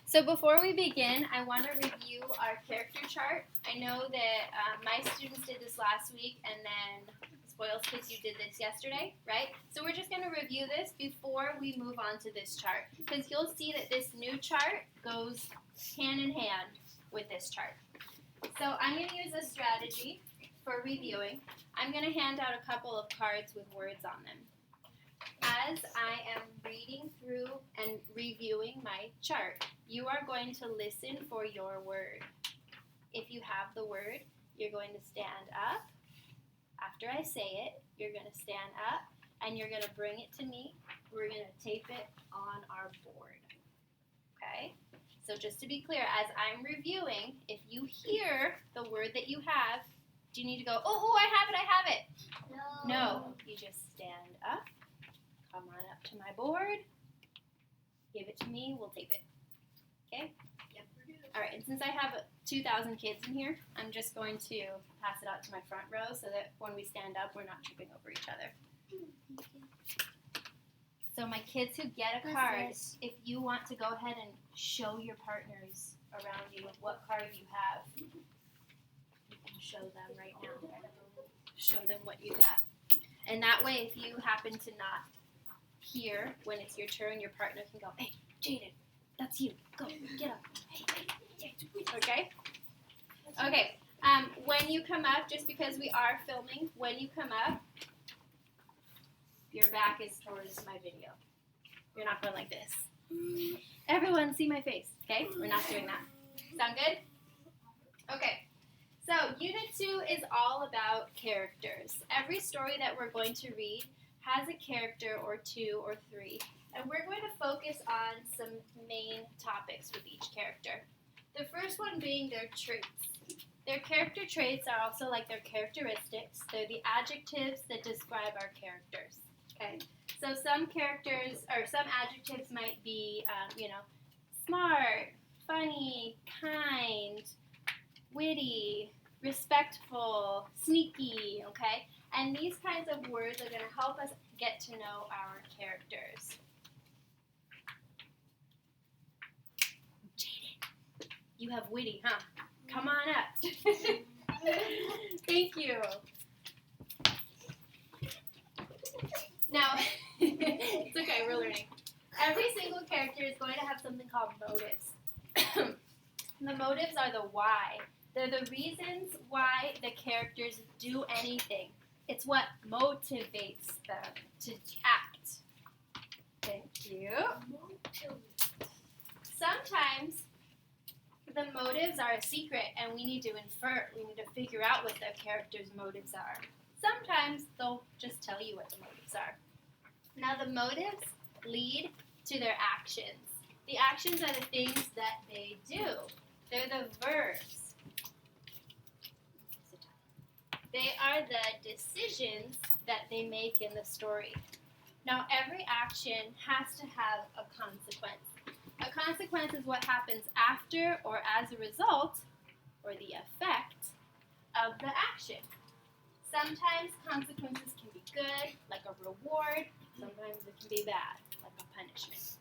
So before we begin, I want to review our character chart. I know that my students did this last week, and then Spoils Kids, you did this yesterday, right? So we're just going to review this before we move on to this chart, because you'll see that this new chart goes hand in hand with this chart. So I'm going to use a strategy for reviewing. I'm going to hand out a couple of cards with words on them. As I am reading through and reviewing my chart, you are going to listen for your word. If you have the word, you're going to stand up. After I say it, you're going to stand up and you're going to bring it to me. We're going to tape it on our board. Okay? So just to be clear, as I'm reviewing, if you hear the word that you have, do you need to go, oh, I have it? No. You just stand up. Come on up to my board. Give it to me. We'll tape it. Okay? Yep, we're good. All right, and since I have 2,000 kids in here, I'm just going to pass it out to my front row so that when we stand up, we're not tripping over each other. So my kids who get a card, if you want to go ahead and show your partners around you what card you have, you can show them right now. Show them what you got. And that way, if you happen to not hear when it's your turn, your partner can go, hey, Jaden, that's you. Go, get up. Hey. Okay? Okay. When you come up, just because we are filming, when you come up, your back is towards my video. You're not going like this. Everyone see my face, okay? We're not doing that. Sound good? Okay. So, Unit 2 is all about characters. Every story that we're going to read has a character or two or three, and we're going to focus on some main topics with each character. The first one being their traits. Their character traits are also like their characteristics. They're the adjectives that describe our characters. Okay, so some characters or some adjectives might be, smart, funny, kind, witty, respectful, sneaky, okay? And these kinds of words are going to help us get to know our characters. Jaden, you have witty, huh? Come on up. Thank you. Now, it's okay, we're learning. Every single character is going to have something called motives. The motives are the why. They're the reasons why the characters do anything. It's what motivates them to act. Thank you. Sometimes the motives are a secret and we need to infer, we need to figure out what the character's motives are. Sometimes they'll just tell you what the motives are. Now the motives lead to their actions. The actions are the things that they do. They're the verbs. They are the decisions that they make in the story. Now, every action has to have a consequence. A consequence is what happens after or as a result, or the effect, of the action. Sometimes consequences can be good, like a reward. Sometimes it can be bad, like a punishment.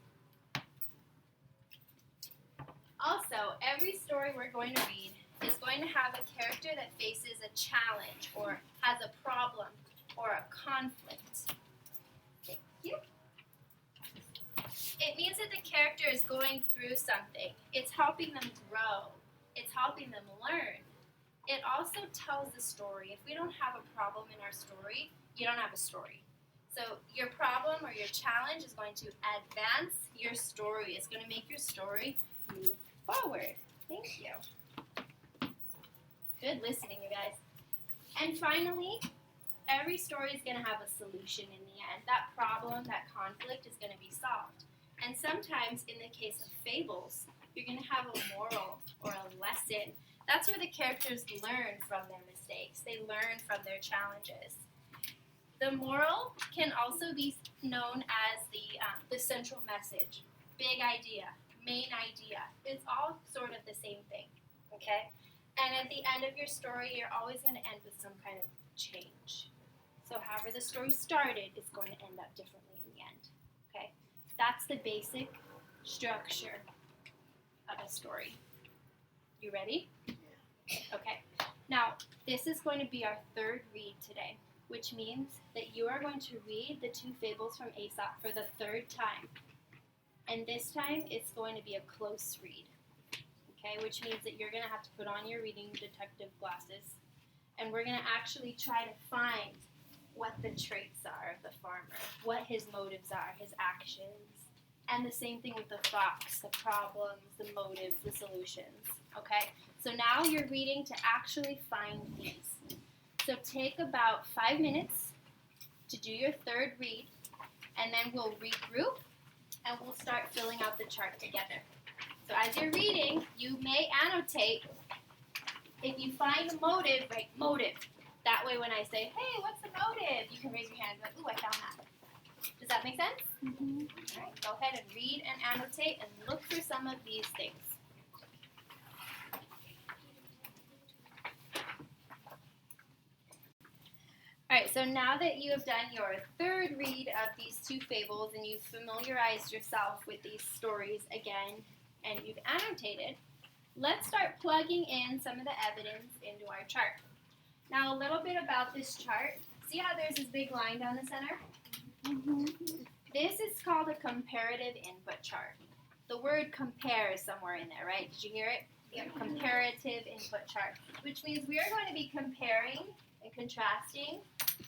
Also, every story we're going to read is going to have a character that faces a challenge or has a problem or a conflict. Thank you. It means that the character is going through something. It's helping them grow. It's helping them learn. It also tells the story. If we don't have a problem in our story, you don't have a story. So your problem or your challenge is going to advance your story. It's going to make your story move forward. Thank you. Good listening, you guys. And finally, every story is going to have a solution in the end. That problem, that conflict is going to be solved. And sometimes, in the case of fables, you're going to have a moral or a lesson. That's where the characters learn from their mistakes. They learn from their challenges. The moral can also be known as the central message, big idea, main idea. It's all sort of the same thing, okay? And at the end of your story, you're always going to end with some kind of change. So however the story started, it's going to end up differently in the end, okay? That's the basic structure a story. You ready? Okay. Now, this is going to be our third read today, which means that you are going to read the two fables from Aesop for the third time. And this time, it's going to be a close read. Okay, which means that you're going to have to put on your reading detective glasses, and we're going to actually try to find what the traits are of the farmer, what his motives are, his actions, and the same thing with the fox, the problems, the motives, the solutions. Okay, so now you're reading to actually find these. So take about 5 minutes to do your third read, and then we'll regroup and we'll start filling out the chart together. So as you're reading, you may annotate. If you find a motive, write motive. That way when I say, hey, what's the motive? You can raise your hand and be like, ooh, I found that. Does that make sense? Mm-hmm. All right, go ahead and read and annotate and look for some of these things. All right, so now that you have done your third read of these two fables and you've familiarized yourself with these stories again and you've annotated, let's start plugging in some of the evidence into our chart. Now, a little bit about this chart. See how there's this big line down the center? Mm-hmm. This is called a comparative input chart. The word compare is somewhere in there, right? Did you hear it? Yeah. Comparative input chart, which means we are going to be comparing and contrasting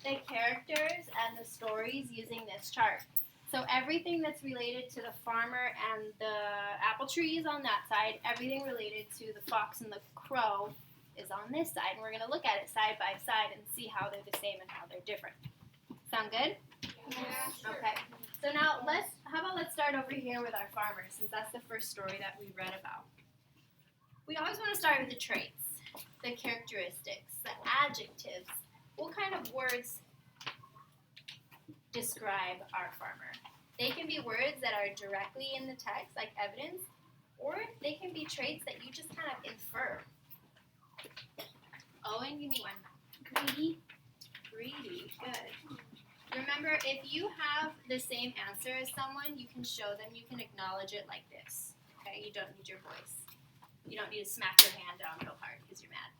the characters and the stories using this chart. So everything that's related to the farmer and the apple trees on that side, everything related to the fox and the crow is on this side. And we're going to look at it side by side and see how they're the same and how they're different. Sound good? Yeah, sure. Okay. So now let's start over here with our farmer, since that's the first story that we read about. We always want to start with the traits, the characteristics, the adjectives. What kind of words describe our farmer? They can be words that are directly in the text, like evidence, or they can be traits that you just kind of infer. Owen, give me one. Greedy. Greedy, good. Remember, if you have the same answer as someone, you can show them, you can acknowledge it like this. Okay, you don't need your voice. You don't need to smack your hand down real hard because you're mad.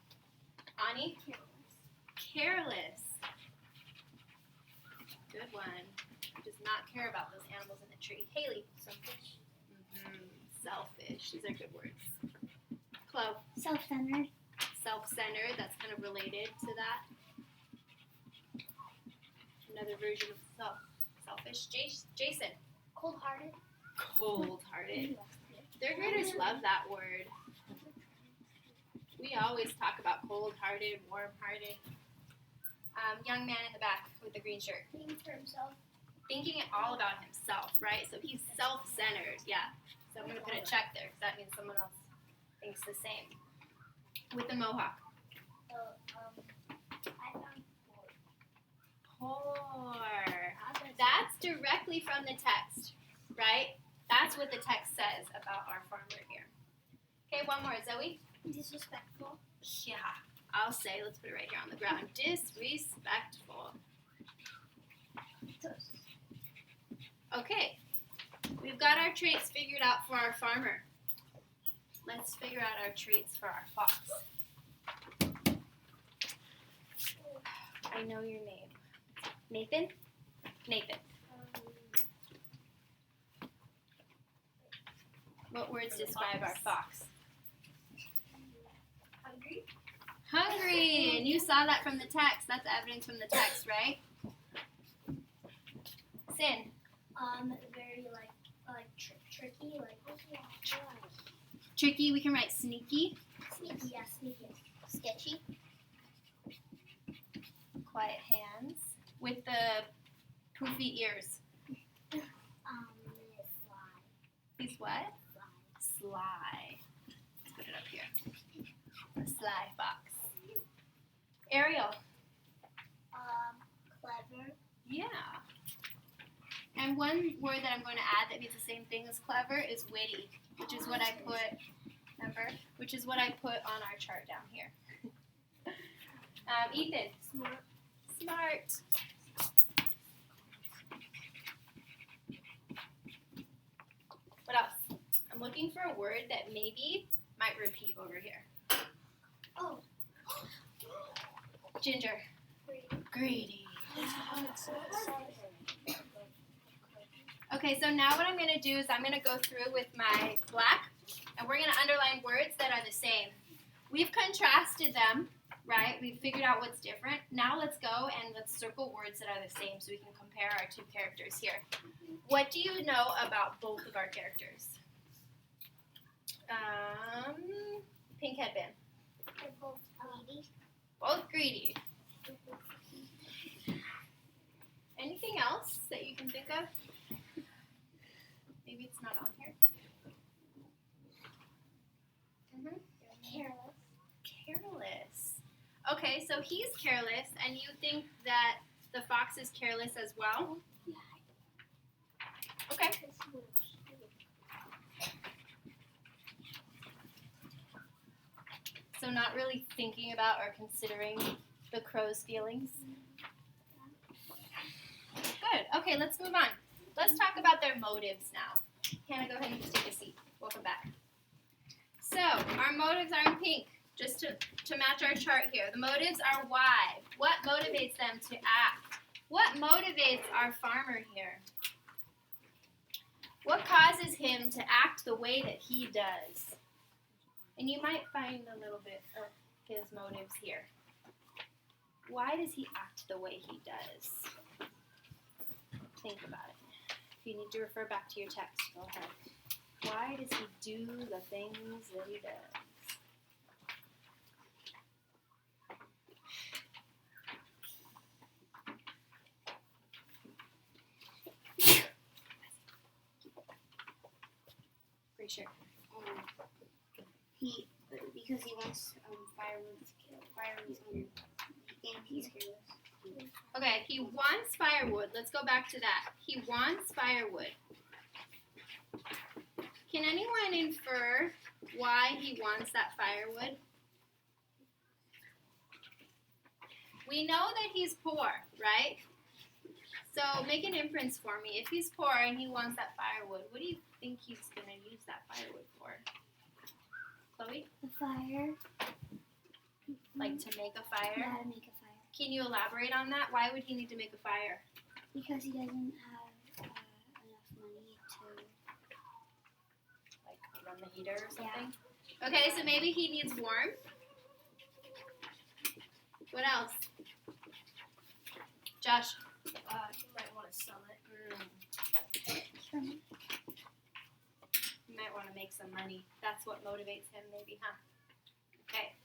Ani? Careless. Good one. Does not care about those animals in the tree. Haley. Selfish. Selfish. These are good words. Chloe. Self-centered. Self-centered. That's kind of related to that. Another version of selfish. Jason. Cold-hearted. Cold-hearted. Third graders love that word. We always talk about cold-hearted, warm-hearted. Young man in the back with the green shirt. Thinking for himself. Thinking all about himself, right? So he's self-centered, yeah. So I'm going to put a check there because that means someone else thinks the same. With the mohawk. I found Poor. That's directly from the text, right? That's what the text says about our farmer here. Okay, one more. Zoe? disrespectful. Yeah, I'll say, let's put it right here on the ground. Disrespectful. Okay, we've got our traits figured out for our farmer. Let's figure out our traits for our fox. I know your name. Nathan? Nathan. What words describe our fox? Hungry. Hungry! And you saw that from the text. That's evidence from the text, right? Sin. Very tricky, Tricky, we can write sneaky. sneaky, yeah, sneaky. Sketchy. Quiet hands. With the poofy ears. Sly. He's what? Sly. Let's put it up here. The sly fox. Ariel. Clever. Yeah. And one word that I'm going to add that means the same thing as clever is witty, which is what I put, remember? Which is what I put on our chart down here. Ethan. Smart. Smart. What else? I'm I'm looking for a word that maybe might repeat over here. Oh. Ginger. Greedy. Okay, so now what I'm going to do is I'm going to go through with my black, and we're going to underline words that are the same. We've contrasted them, right? We've figured out what's different. Now let's go and let's circle words that are the same so we can compare our two characters here. What do you know about both of our characters? Pink headband. They're both greedy. Both greedy. Anything else that you can think of? Maybe it's not on here. Careless. Careless. Okay, so he's careless, and you think that the fox is careless as well? Okay. So not really thinking about or considering the crow's feelings? Good. Okay, let's move on. Let's talk about their motives now. Hannah, go ahead and just take a seat. Welcome back. So, our motives are in pink, just to match our chart here. The motives are why. What motivates them to act? What motivates our farmer here? What causes him to act the way that he does? And you might find a little bit of his motives here. Why does he act the way he does? Think about it. If you need to refer back to your text, go ahead. Why does he do the things that he does? Pretty sure. Because he wants firewood to kill. Firewood's hungry. And he's careless. Okay, he wants firewood. Let's go back to that. He wants firewood. Can anyone infer why he wants that firewood? We know that he's poor, right? So make an inference for me. If he's poor and he wants that firewood, what do you think he's going to use that firewood for? Chloe? The fire. Like to make a fire? Yeah, to make a fire. Can you elaborate on that? Why would he need to make a fire? Because he doesn't have enough money to... Like run the heater or something? Yeah. Okay, so maybe he needs warmth. What else? Josh? You might want to sell it. You might want to make some money. That's what motivates him, maybe, huh? Okay.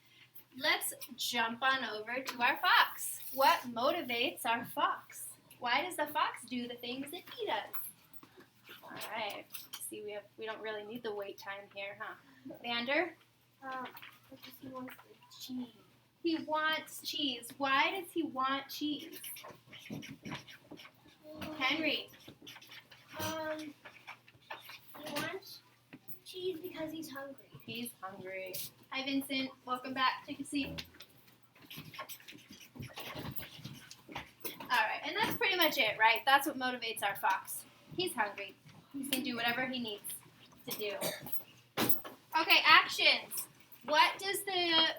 Let's jump on over to our fox. What motivates our fox? Why does the fox do the things that he does? All right. See, we don't really need the wait time here, huh? Vander? Because he wants the cheese. He wants cheese. Why does he want cheese? Henry? He wants cheese because he's hungry. He's hungry. Hi, Vincent. Welcome back. Take a seat. All right, and that's pretty much it, right? That's what motivates our fox. He's hungry. He can do whatever he needs to do. Okay, actions. What does the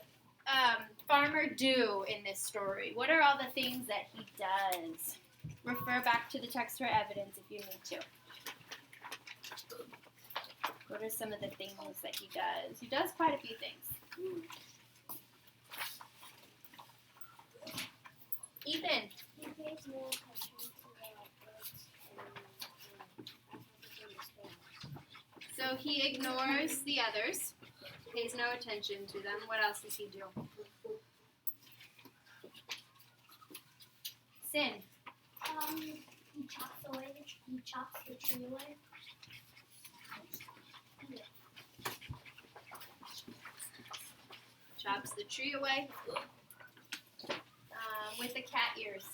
farmer do in this story? What are all the things that he does? Refer back to the text for evidence if you need to. What are some of the things that he does? He does quite a few things. Ethan. He pays more attention to the birds and So he ignores the others, pays no attention to them. What else does he do? Sin. he chops the tree away. Chops the tree away with the cat ears.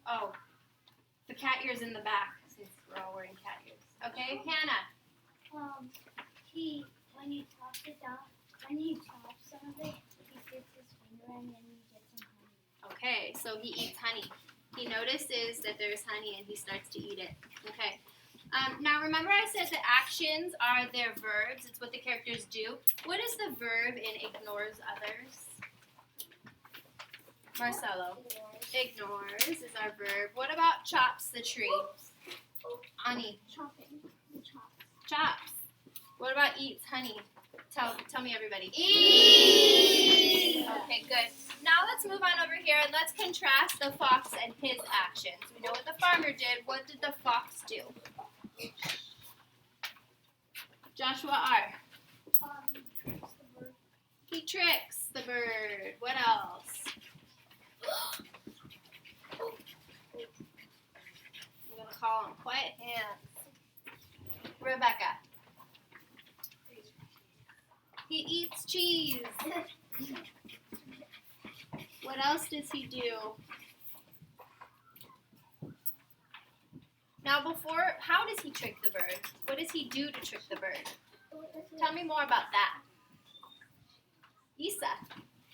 Oh, the cat ears in the back, since we're all wearing cat ears. Okay, Hannah. When he chops it down, when he chops some of it, he sticks his finger in and then he gets some honey. Okay, so he eats honey. He notices that there's honey and he starts to eat it. Okay. Now remember I said the actions are their verbs. It's what the characters do. What is the verb in ignores others? Marcelo. Ignores is our verb. What about chops the tree? Ani. Chopping. Chops. What about eats honey? Tell me everybody. Eat. Okay, good. Now let's move on over here and let's contrast the fox and his actions. We know what the farmer did. What did the fox do? Joshua R. He tricks the bird. What else? I'm going to call him quiet hands. Rebecca. He eats cheese. What else does he do? Now how does he trick the bird? What does he do to trick the bird? Tell me more about that. Isa.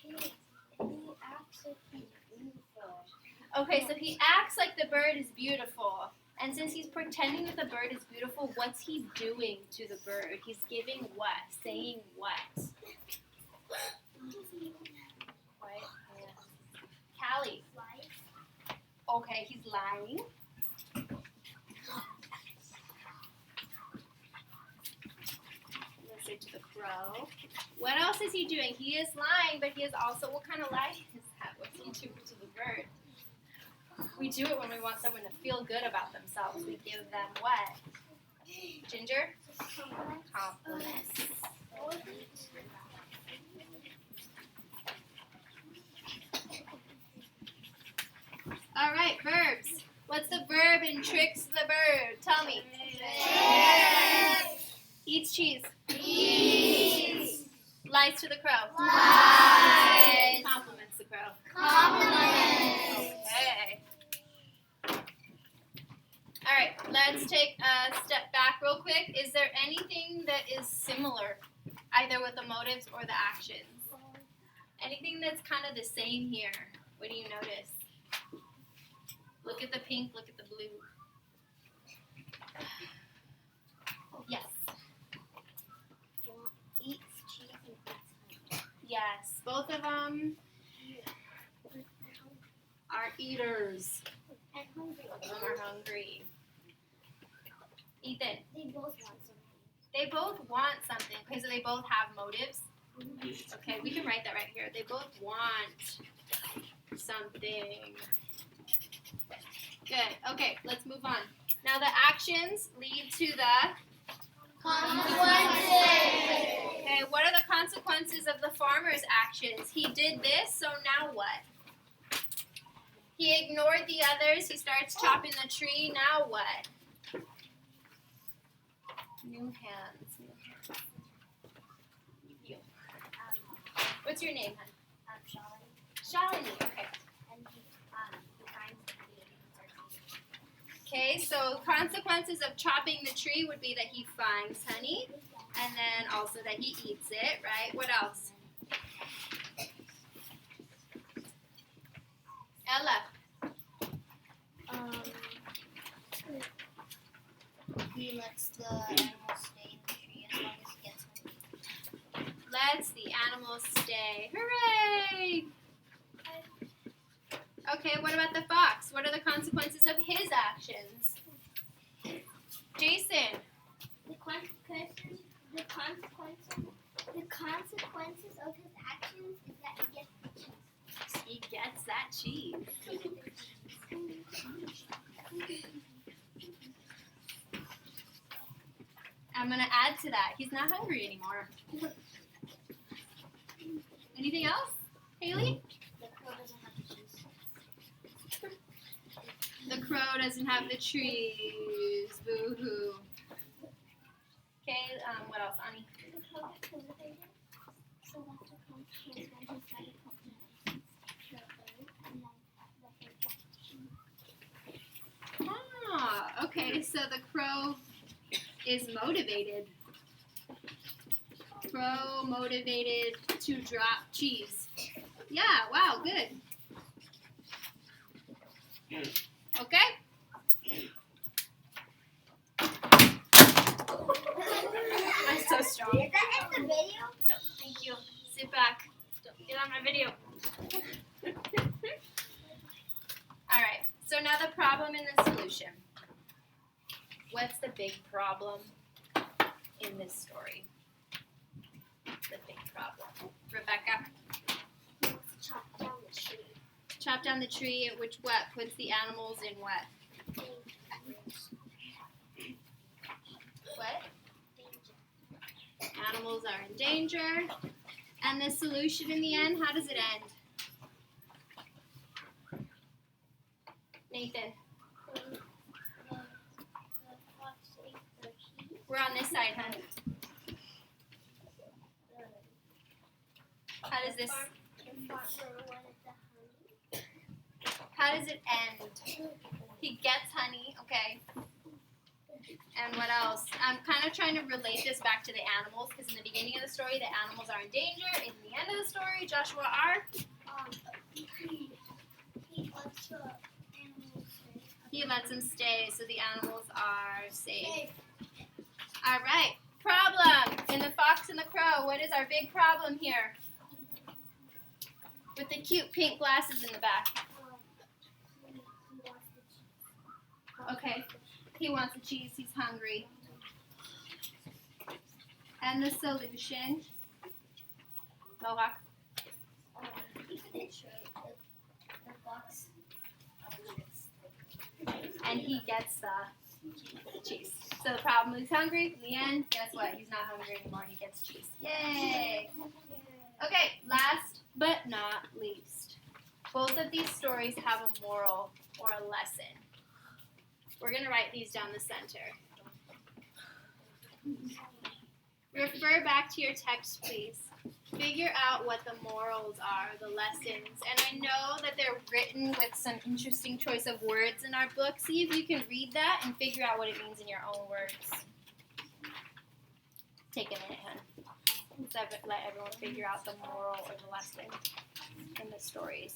He acts like he's beautiful. Okay, so he acts like the bird is beautiful. And since he's pretending that the bird is beautiful, what's he doing to the bird? He's giving what? Saying what? Quiet hands. Callie. Okay, he's lying. Let's say to the crow. What else is he doing? He is lying, but he is also, what kind of lie is that? What's he doing to the bird? We do it when we want someone to feel good about themselves. We give them what? Ginger? Compliments. All right, verbs. What's the verb in tricks the bird? Tell me. Eats cheese. Eats. Lies to the crow. Lies. Compliments the crow. Compliments. Okay. All right, let's take a step back real quick. Is there anything that is similar, either with the motives or the actions? Anything that's kind of the same here? What do you notice? Look at the pink, look at the blue. Yes. Eats cheese and eats honey. Yes, both of them are eaters. And hungry. Both of them are hungry. Ethan, They both want something. they both want something. Okay, so they both have motives. Okay, we can write that right here. They both want something. Good. Okay, let's move on. Now the actions lead to the Consequences. Okay, what are the consequences of the farmer's actions? He did this, so now what? He ignored the others. He starts chopping the tree. Now what? New hands. You. What's your name, hon? Shalini. Okay. And he finds the Okay, so consequences of chopping the tree would be that he finds honey, and then also that he eats it, right? What else? Ella. He lets the animal stay in the tree as long as he gets honey. Lets the animals stay. Hooray! Okay, what about the fox? What are the consequences of his actions? Jason. The consequences of his actions is that he gets the cheese. He gets that cheese. I'm going to add to that. He's not hungry anymore. Anything else? Haley? The crow doesn't have the cheese. The crow doesn't have the trees. Boo-hoo. Okay, what else, Ani? The crow got cultivated, so that's the consequence when he started cultivating the bird, and then the bird got the cheese. Ah, okay, so the crow is motivated. Crow motivated to drop cheese. Yeah, wow, good. Okay? so strong. Is that in the video? No, thank you. Sit back. Don't get on my video. Alright, so now the problem and the solution. What's the big problem in this story? The big problem. Rebecca, Chop down the tree. chop down the tree, which what? Puts the animals in what? What? Animals are in danger. And the solution in the end, how does it end? Nathan, we're on this side, huh? How does this? How does it end? He gets honey, okay. And what else? I'm kind of trying to relate this back to the animals because in the beginning of the story, the animals are in danger. In the end of the story, Joshua are? He lets them stay, so the animals are safe. All right. Problem in the Fox and the Crow. What is our big problem here? With the cute pink glasses in the back. Okay. He wants the cheese. He's hungry. And the solution. Mohawk. And he gets the cheese. So the problem is hungry. In the end, guess what? He's not hungry anymore. He gets cheese. Yay! Okay, last but not least. Both of these stories have a moral or a lesson. We're going to write these down the center. Refer back to your text, please. Figure out what the morals are, the lessons. And I know that they're written with some interesting choice of words in our book. See if you can read that and figure out what it means in your own words. Take a minute, hon. Let's let everyone figure out the moral or the lesson in the stories.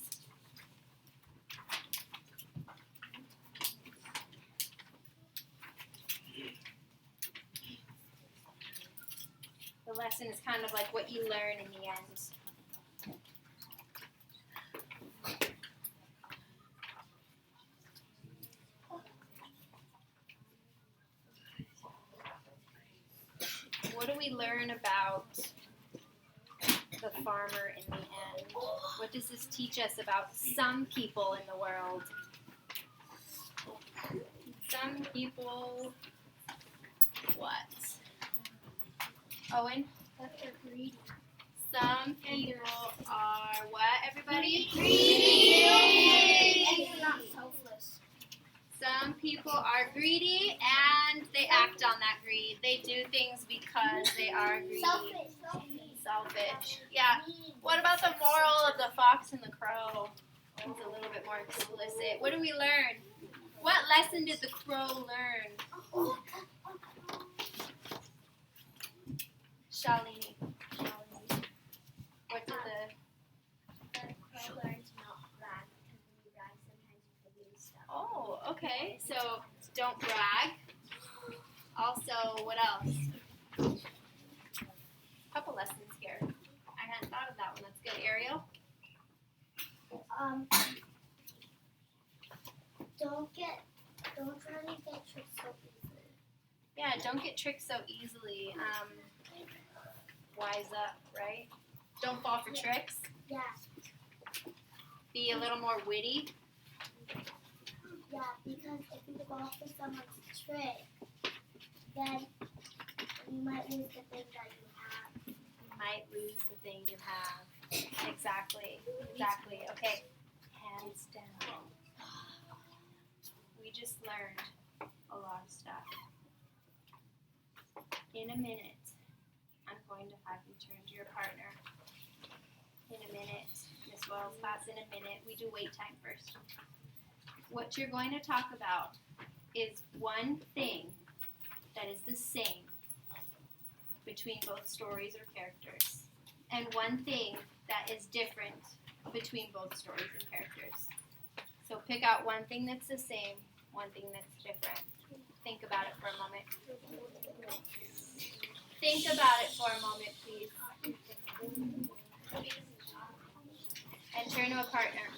The lesson is kind of like what you learn in the end. What do we learn about the farmer in the end? What does this teach us about some people in the world? Some people, what? Owen? That they're greedy. Some people are what, everybody? Greedy. And they're not selfless. Some people are greedy and they act on that greed. They do things because they are greedy. Selfish. Yeah. What about the moral of the Fox and the Crow? It's a little bit more explicit. What do we learn? What lesson did the crow learn? Shalini. What did the... Crow learned to not brag because when you brag, sometimes you can lose stuff. Oh, okay. So don't brag. Also, what else? Couple lessons here. I hadn't thought of that one. That's good. Ariel? Don't try to get tricked so easily. Yeah, don't get tricked so easily. Wise up, right? Don't fall for tricks. Yeah. Be a little more witty. Yeah, because if you fall for someone's trick, then you might lose the thing that you have. You might lose the thing you have. Exactly. Exactly. Okay. Hands down. We just learned a lot of stuff. In a minute, I'm going to have you turn to your partner. In a minute. Miss Wells' class in a minute. We do wait time first. What you're going to talk about is one thing that is the same between both stories or characters, and one thing that is different between both stories and characters. So pick out one thing that's the same, one thing that's different. Think about it for a moment. think about it for a moment, please. And turn to a partner.